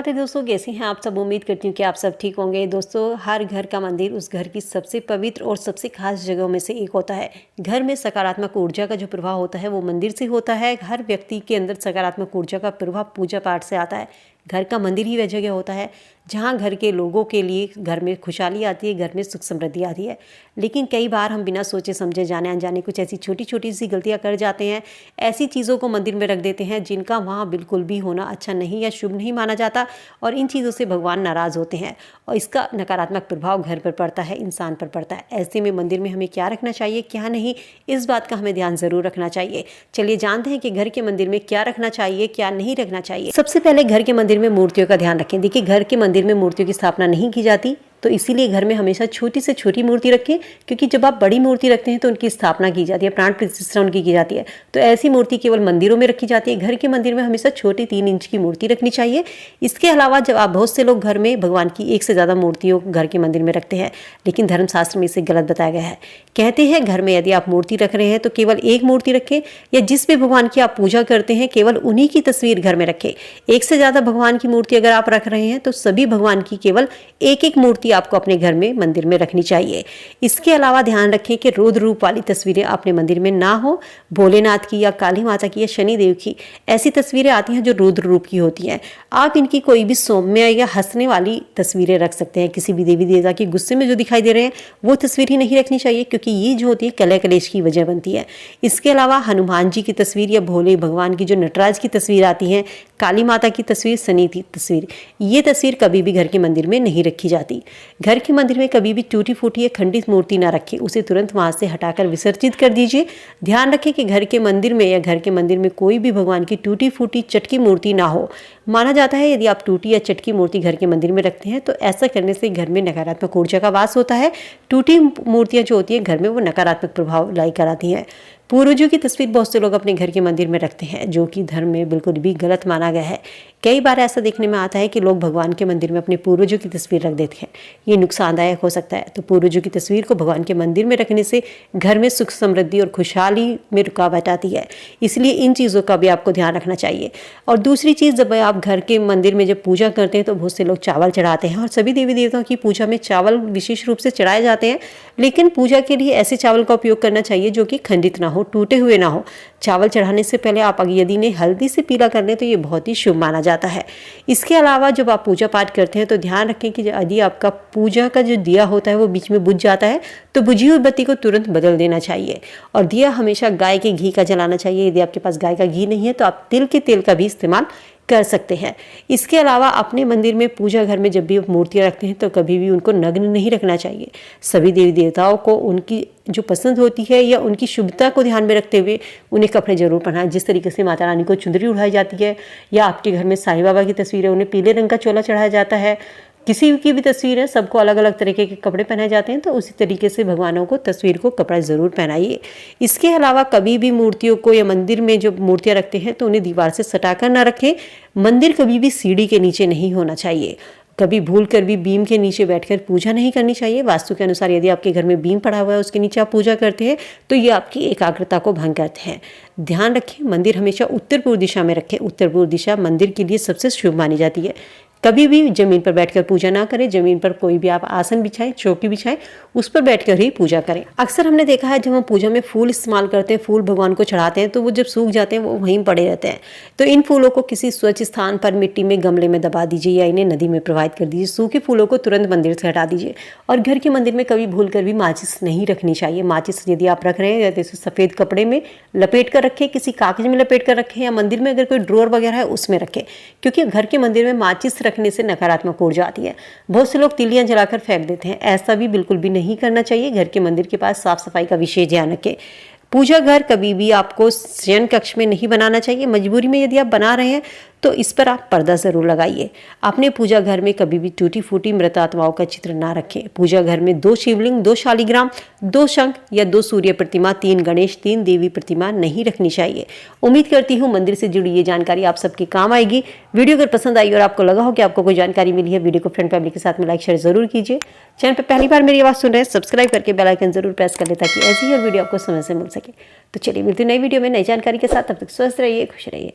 राधे दोस्तों, कैसे हैं आप सब। उम्मीद करती हूँ कि आप सब ठीक होंगे। दोस्तों, हर घर का मंदिर उस घर की सबसे पवित्र और सबसे खास जगहों में से एक होता है। घर में सकारात्मक ऊर्जा का जो प्रभाव होता है वो मंदिर से होता है। हर व्यक्ति के अंदर सकारात्मक ऊर्जा का प्रभाव पूजा पाठ से आता है। घर का मंदिर ही वह जगह होता है जहाँ घर के लोगों के लिए घर में खुशहाली आती है, घर में सुख समृद्धि आती है। लेकिन कई बार हम बिना सोचे समझे, जाने अनजाने कुछ ऐसी छोटी छोटी सी गलतियाँ कर जाते हैं। ऐसी चीज़ों को मंदिर में रख देते हैं जिनका वहाँ बिल्कुल भी होना अच्छा नहीं या शुभ नहीं माना जाता, और इन चीज़ों से भगवान नाराज़ होते हैं और इसका नकारात्मक प्रभाव घर पर पड़ता है, इंसान पर पड़ता है। ऐसे में मंदिर में हमें क्या रखना चाहिए, क्या नहीं, इस बात का हमें ध्यान ज़रूर रखना चाहिए। चलिए जानते हैं कि घर के मंदिर में क्या रखना चाहिए, क्या नहीं रखना चाहिए। सबसे पहले घर के मंदिर में मूर्तियों का ध्यान रखें। देखिए, घर के मंदिर में मूर्तियों की स्थापना नहीं की जाती, तो इसीलिए घर में हमेशा छोटी से छोटी मूर्ति रखें, क्योंकि जब आप बड़ी मूर्ति रखते हैं तो उनकी स्थापना की जाती है, प्राण प्रतिष्ठा उनकी की जाती है। तो ऐसी मूर्ति केवल मंदिरों में रखी जाती है। घर के मंदिर में हमेशा छोटी 3 इंच की मूर्ति रखनी चाहिए। इसके अलावा जब आप, बहुत से लोग घर में भगवान की 1 से ज़्यादा मूर्तियों घर के मंदिर में रखते हैं, लेकिन धर्मशास्त्र में इसे गलत बताया गया है। कहते हैं घर में यदि आप मूर्ति रख रहे हैं तो केवल 1 मूर्ति रखें, या जिस भी भगवान की आप पूजा करते हैं केवल उन्हीं की तस्वीर घर में रखें। 1 से ज़्यादा भगवान की मूर्ति अगर आप रख रहे हैं तो सभी भगवान की केवल 1-1 मूर्ति आपको अपने घर में मंदिर में रखनी चाहिए। इसके अलावा ध्यान रखें कि रुद्र रूप वाली तस्वीरें अपने मंदिर में ना हो। भोलेनाथ की या काली माता की या शनि देव की ऐसी तस्वीरें आती हैं जो रुद्र रूप की होती हैं। आप इनकी कोई भी सौम्य या हंसने वाली तस्वीरें रख सकते हैं। किसी भी देवी देवता की गुस्से में जो दिखाई दे रहे हैं वो तस्वीर ही नहीं रखनी चाहिए, क्योंकि ये जो होती है कलह कलेश की वजह बनती है। इसके अलावा हनुमान जी की तस्वीर या भोले भगवान की जो नटराज की तस्वीर आती है, काली माता की तस्वीर, शनि की तस्वीर, ये तस्वीर कभी भी घर के मंदिर में नहीं रखी जाती। घर के मंदिर में कभी भी टूटी फूटी या खंडित मूर्ति ना रखें, उसे तुरंत वहां से हटाकर विसर्जित कर दीजिए। ध्यान रखें कि घर के मंदिर में या घर के मंदिर में कोई भी भगवान की टूटी फूटी चटकी मूर्ति ना हो। माना जाता है यदि आप टूटी या चटकी मूर्ति घर के मंदिर में रखते हैं तो ऐसा करने से घर में नकारात्मक ऊर्जा का वास होता है। टूटी मूर्तियां जो होती है घर में वो नकारात्मक प्रभाव लाई कराती हैं। पूर्वजों की तस्वीर बहुत से लोग अपने घर के मंदिर में रखते हैं, जो कि धर्म में बिल्कुल भी गलत माना गया है। कई बार ऐसा देखने में आता है कि लोग भगवान के मंदिर में अपने पूर्वजों की तस्वीर रख देते हैं। ये नुकसानदायक हो सकता है। तो पूर्वजों की तस्वीर को भगवान के मंदिर में रखने से घर में सुख समृद्धि और खुशहाली में रुकावट आती है। इसलिए इन चीज़ों का भी आपको ध्यान रखना चाहिए। और दूसरी चीज़, जब आप घर के मंदिर में जब पूजा करते हैं तो बहुत से लोग चावल चढ़ाते हैं, और सभी देवी देवताओं की पूजा में चावल विशेष रूप से चढ़ाए जाते हैं। लेकिन पूजा के लिए ऐसे चावल का उपयोग करना चाहिए जो कि खंडित ना हो, टूटे हुए ना हो। चावल चढ़ाने से पहले आप यदि इन्हें हल्दी से पीला कर लें तो ये बहुत ही शुभ माना जाता है। इसके अलावा जब आप पूजा पाठ करते हैं तो ध्यान रखें कि यदि आपका पूजा का जो दिया होता है वो बीच में बुझ जाता है तो बुझी हुई बत्ती को तुरंत बदल देना चाहिए। और दिया हमेशा गाय के घी का जलाना चाहिए। यदि आपके पास गाय का घी नहीं है तो आप तिल के तेल का भी इस्तेमाल कर सकते हैं। इसके अलावा अपने मंदिर में, पूजा घर में जब भी आप मूर्तियां रखते हैं तो कभी भी उनको नग्न नहीं रखना चाहिए। सभी देवी देवताओं को उनकी जो पसंद होती है या उनकी शुभता को ध्यान में रखते हुए उन्हें कपड़े जरूर पहनाएं। जिस तरीके से माता रानी को चुंदरी उड़ाई जाती है, या आपके घर में साईं बाबा की तस्वीर है, उन्हें पीले रंग का चोला चढ़ाया जाता है। किसी की भी तस्वीर है, सबको अलग अलग तरीके के कपड़े पहनाए जाते हैं, तो उसी तरीके से भगवानों को, तस्वीर को कपड़ा ज़रूर पहनाइए। इसके अलावा कभी भी मूर्तियों को, या मंदिर में जो मूर्तियां रखते हैं तो उन्हें दीवार से सटाकर ना रखें। मंदिर कभी भी सीढ़ी के नीचे नहीं होना चाहिए। कभी भूल कर भी बीम के नीचे बैठकर पूजा नहीं करनी चाहिए। वास्तु के अनुसार यदि आपके घर में बीम पड़ा हुआ है, उसके नीचे आप पूजा करते हैं तो ये आपकी एकाग्रता को भंग करते हैं। ध्यान रखें, मंदिर हमेशा उत्तर पूर्व दिशा में रखें। उत्तर पूर्व दिशा मंदिर के लिए सबसे शुभ मानी जाती है। कभी भी जमीन पर बैठकर पूजा ना करें। जमीन पर कोई भी आप आसन बिछाएं, चौकी बिछाएं, उस पर बैठकर ही पूजा करें। अक्सर हमने देखा है जब हम पूजा में फूल इस्तेमाल करते हैं, फूल भगवान को चढ़ाते हैं, तो वो जब सूख जाते हैं वो वहीं पड़े रहते हैं। तो इन फूलों को किसी स्वच्छ स्थान पर मिट्टी में, गमले में दबा दीजिए, या इन्हें नदी में प्रवाहित कर दीजिए। सूखे फूलों को तुरंत मंदिर से हटा दीजिए। और घर के मंदिर में कभी भूल कर भी माचिस नहीं रखनी चाहिए। माचिस यदि आप रख रहे हैं जैसे सफ़ेद कपड़े में लपेट कर रखें, किसी कागज में लपेट कर रखें, या मंदिर में अगर कोई ड्रॉअर वगैरह है उसमें रखें, क्योंकि घर के मंदिर में माचिस रखने से नकारात्मक ऊर्जा आती है। बहुत से लोग तिलियां जलाकर फेंक देते हैं। ऐसा भी बिल्कुल भी नहीं करना चाहिए। घर के मंदिर के पास साफ सफाई का विशेष ध्यान रखें। पूजा घर कभी भी आपको शयन कक्ष में नहीं बनाना चाहिए। मजबूरी में यदि आप बना रहे हैं तो इस पर आप पर्दा जरूर लगाइए। अपने पूजा घर में कभी भी टूटी फूटी मृत आत्माओं का चित्र ना रखें। पूजा घर में 2 शिवलिंग, 2 शालिग्राम, 2 शंख या 2 सूर्य प्रतिमा, 3 गणेश, 3 देवी प्रतिमा नहीं रखनी चाहिए। उम्मीद करती हूँ मंदिर से जुड़ी ये जानकारी आप सबके काम आएगी। वीडियो अगर पसंद आई और आपको लगा हो कि आपको कोई जानकारी मिली है, वीडियो को फ्रेंड फैमिली के साथ में लाइक शेयर जरूर कीजिए। चैनल पर पहली बार मेरी आवाज़ सुन रहे हैं, सब्सक्राइब करके बेल आइकन जरूर प्रेस कर ले ताकि ऐसी ही और वीडियो आपको समय से मिल सके। तो चलिए मिलती नई वीडियो में नई जानकारी के साथ। तब तक स्वस्थ रहिए, खुश रहिए।